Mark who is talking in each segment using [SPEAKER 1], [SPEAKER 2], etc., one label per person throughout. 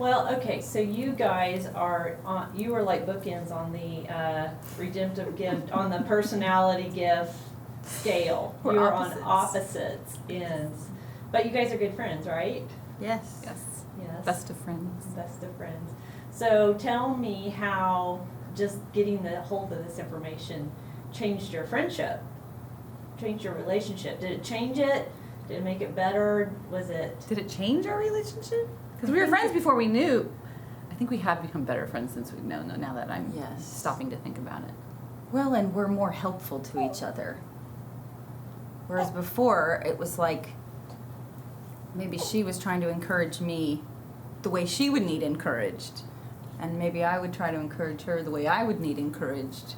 [SPEAKER 1] Well, okay, so you guys are on, you are like bookends on the redemptive gift, on the personality gift scale.
[SPEAKER 2] We're
[SPEAKER 1] You are on
[SPEAKER 2] opposites.
[SPEAKER 1] opposites ends. But you guys are good friends, right?
[SPEAKER 2] Yes.
[SPEAKER 3] Yes.
[SPEAKER 1] Yes.
[SPEAKER 3] Best of friends.
[SPEAKER 1] Best of friends. So tell me how just getting the hold of this information changed your friendship, changed your relationship. Did it change it? Did it make it better? Was it?
[SPEAKER 3] Did it change our relationship? Because we were friends before we knew. I think we have become better friends since we've known, though, now that I'm
[SPEAKER 2] Yes.
[SPEAKER 3] stopping to think about it.
[SPEAKER 2] Well, and we're more helpful to each other. Whereas before, it was like maybe she was trying to encourage me the way she would need encouraged. And maybe I would try to encourage her the way I would need encouraged.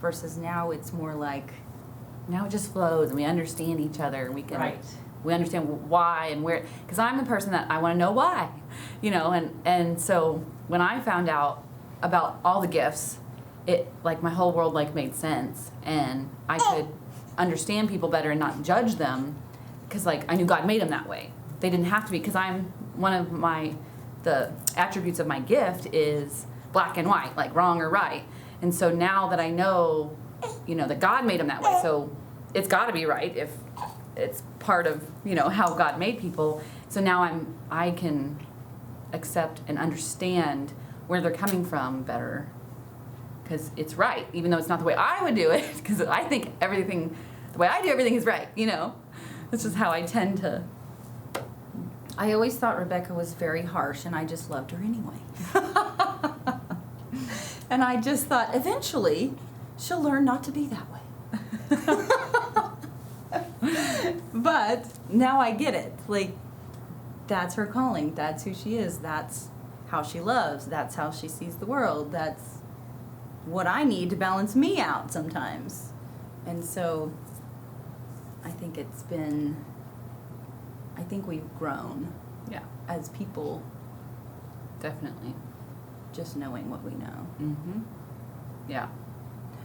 [SPEAKER 2] Versus now it's more like,
[SPEAKER 3] Now it just flows, and we understand each other, and we can,
[SPEAKER 1] Right.
[SPEAKER 3] we understand why and where. Because I'm the person that I want to know why, and so when I found out about all the gifts, it like my whole world like made sense, and I could understand people better and not judge them, because like I knew God made them that way. They didn't have to be, because I'm one of the attributes of my gift is black and white, like wrong or right. And so now that I know, that God made them that way, so it's got to be right if it's part of, how God made people. So now I can accept and understand where they're coming from better, because it's right, even though it's not the way I would do it, because I think the way I do everything is right, That's just how I tend to.
[SPEAKER 2] I always thought Rebecca was very harsh, and I just loved her anyway. And I just thought, eventually, she'll learn not to be that way. But now I get it. Like, that's her calling. That's who she is. That's how she loves. That's how she sees the world. That's what I need to balance me out sometimes. And so I think we've grown
[SPEAKER 3] Yeah,
[SPEAKER 2] as people,
[SPEAKER 3] definitely.
[SPEAKER 2] just knowing what we know.
[SPEAKER 3] Mm-hmm. Yeah.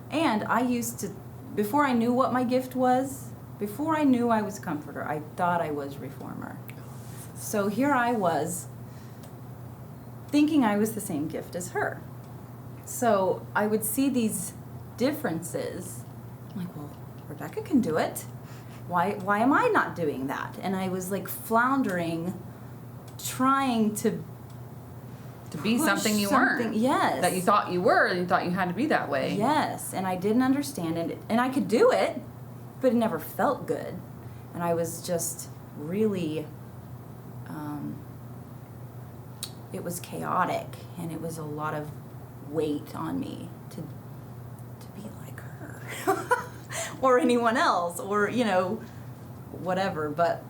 [SPEAKER 2] And I used to, before I knew what my gift was, before I knew I was comforter, I thought I was reformer. So here I was, thinking I was the same gift as her. So I would see these differences. I'm like, well, Rebecca can do it. Why am I not doing that? And I was like floundering, trying to
[SPEAKER 3] be
[SPEAKER 2] push
[SPEAKER 3] something you weren't.
[SPEAKER 2] Yes.
[SPEAKER 3] That you thought you were, and you thought you had to be that way.
[SPEAKER 2] Yes, and I didn't understand it, and I could do it, but it never felt good. And I was just really, it was chaotic, and it was a lot of weight on me to be like her or anyone else, or whatever. But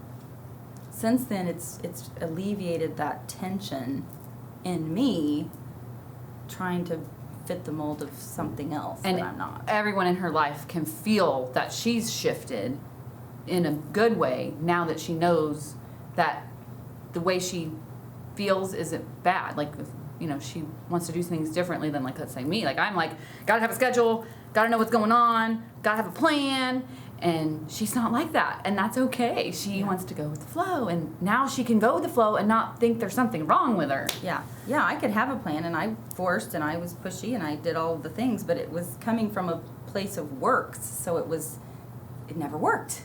[SPEAKER 2] since then, it's alleviated that tension in me, trying to fit the mold of something else
[SPEAKER 3] And
[SPEAKER 2] that I'm not.
[SPEAKER 3] everyone in her life can feel that she's shifted in a good way now that she knows that the way she feels isn't bad. Like, if, she wants to do things differently than, like, let's say me. Like, I'm like, gotta have a schedule, gotta know what's going on, gotta have a plan. And she's not like that, and that's okay. She wants to go with the flow, and now she can go with the flow and not think there's something wrong with her.
[SPEAKER 2] Yeah, I could have a plan, and I forced, and I was pushy, and I did all the things, but it was coming from a place of works, so it never worked.